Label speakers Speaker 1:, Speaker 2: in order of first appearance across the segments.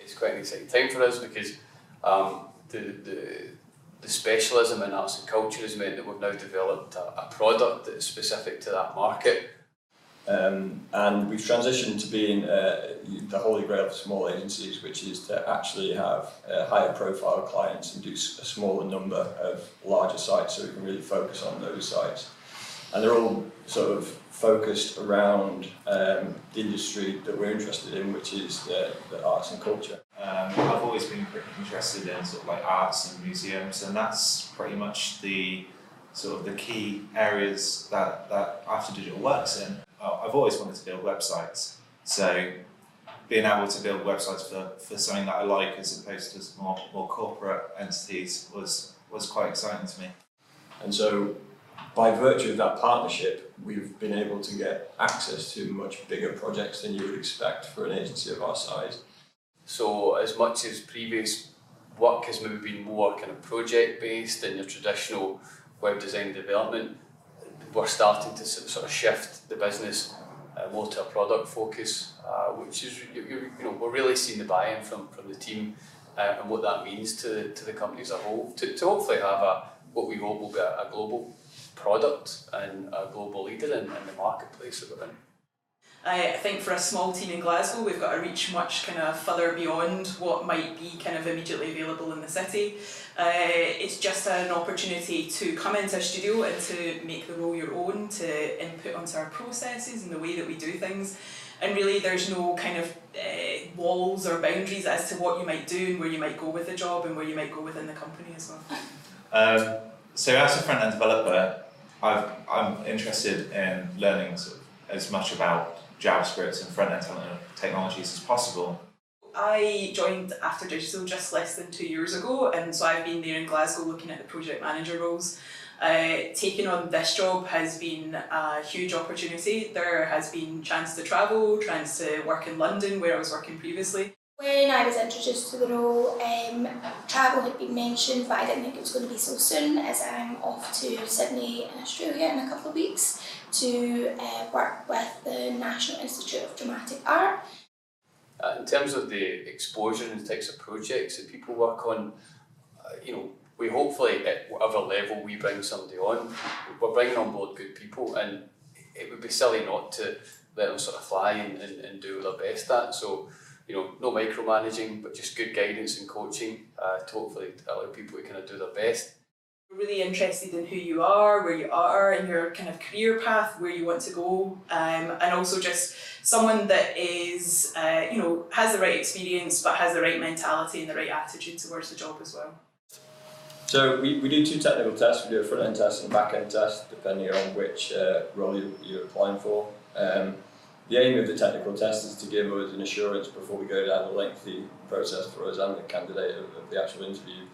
Speaker 1: It's quite an exciting time for us because the specialism in arts and culture has meant that we've now developed a product that is specific to that market.
Speaker 2: And we've transitioned to being the Holy Grail for small agencies, which is to actually have higher profile clients and do a smaller number of larger sites, so we can really focus on those sites. And they're all sort of focused around the industry that we're interested in, which is the arts and culture.
Speaker 3: I've always been pretty interested in sort of like arts and museums, and that's pretty much the sort of the key areas that After Digital works in. I've always wanted to build websites, so being able to build websites for something that I like as opposed to more corporate entities was quite exciting to me.
Speaker 2: And so by virtue of that partnership, we've been able to get access to much bigger projects than you would expect for an agency of our size.
Speaker 1: So as much as previous work has maybe been more kind of project-based in your traditional web design development, we're starting to sort of shift the business more to a product focus, which is, we're really seeing the buy-in from the team and what that means to the company as a whole, to hopefully have what we hope will be a global product and a global leader in the marketplace that we're in.
Speaker 4: I think for a small team in Glasgow, we've got to reach much kind of further beyond what might be kind of immediately available in the city. It's just an opportunity to come into a studio and to make the role your own, to input onto our processes and the way that we do things. And really there's no kind of walls or boundaries as to what you might do and where you might go with the job and where you might go within the company as well.
Speaker 3: So as a front-end developer, I'm interested in learning sort of as much about JavaScript and front-end technologies as possible.
Speaker 4: I joined After Digital just less than 2 years ago, and so I've been there in Glasgow looking at the project manager roles. Taking on this job has been a huge opportunity. There has been chance to travel, chance to work in London where I was working previously.
Speaker 5: When I was introduced to the role, travel had been mentioned, but I didn't think it was going to be so soon, as I'm off to Sydney in Australia in a couple of weeks to work with the National Institute of Dramatic Art.
Speaker 1: In terms of the exposure and the types of projects that people work on, we hopefully at whatever level we bring somebody on, we're bringing on board good people, and it would be silly not to let them sort of fly and do what they're best at. So, no micromanaging, but just good guidance and coaching to hopefully allow people to kind of do their best.
Speaker 4: We're really interested in who you are, where you are in your kind of career path, where you want to go, and also just someone that is, has the right experience but has the right mentality and the right attitude towards the job as well.
Speaker 2: So we do 2 technical tests. We do a front-end test and a back-end test, depending on which role you're applying for. The aim of the technical test is to give us an assurance before we go down the lengthy process for us and the candidate of the actual interview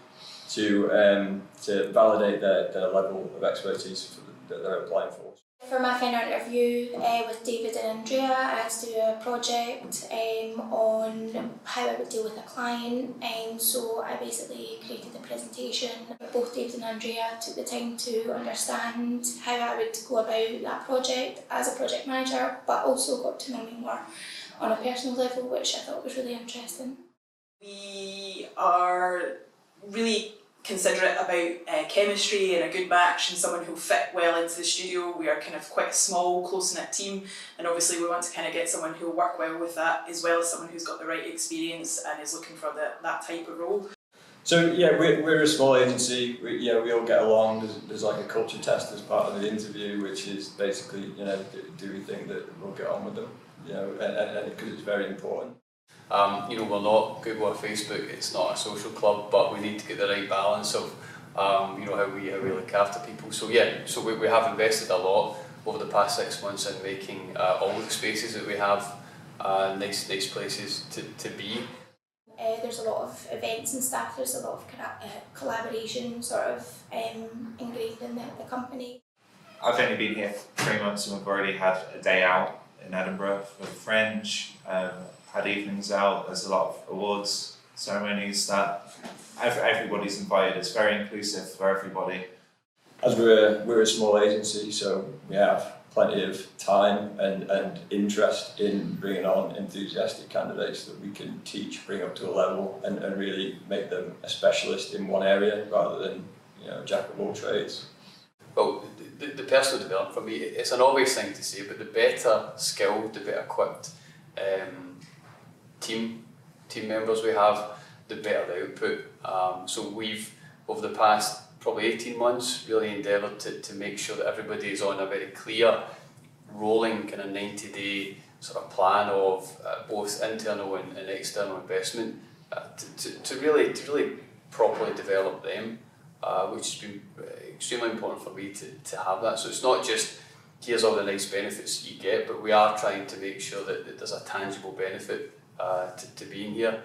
Speaker 2: to validate their level of expertise that they're applying for.
Speaker 5: For my final interview with David and Andrea, I had to do a project on how I would deal with a client, so I basically created a presentation. Both David and Andrea took the time to understand how I would go about that project as a project manager, but also got to know me more on a personal level, which I thought was really interesting.
Speaker 4: We are really considerate about chemistry and a good match and someone who'll fit well into the studio. We are kind of quite a small, close-knit team, and obviously we want to kind of get someone who'll work well with that, as well as someone who's got the right experience and is looking for that type of role.
Speaker 2: So yeah, we're a small agency. We all get along. There's like a culture test as part of the interview, which is basically, do we think that we'll get on with them? And because it's very important.
Speaker 1: We're not Google or Facebook, it's not a social club, but we need to get the right balance of how we look after people. So yeah, we have invested a lot over the past 6 months in making all the spaces that we have nice places to be.
Speaker 5: There's a lot of events and stuff, there's a lot of collaboration sort of engraved in the company.
Speaker 3: I've only been here 3 months and we've already had a day out in Edinburgh for Fringe. Had evenings out. There's a lot of awards ceremonies that everybody's invited. It's very inclusive for everybody.
Speaker 2: As we're a small agency, so we have plenty of time and interest in bringing on enthusiastic candidates that we can teach, bring up to a level, and really make them a specialist in one area rather than, you know, jack of all trades.
Speaker 1: Well, the personal development for me, it's an obvious thing to say, but the better skilled, the better equipped team members we have, the better the output. So we've, over the past probably 18 months, really endeavoured to make sure that everybody is on a very clear, rolling kind of 90-day sort of plan of both internal and external investment to really properly develop them, which has been extremely important for me to have that. So it's not just here's all the nice benefits you get, but we are trying to make sure that there's a tangible benefit to being here.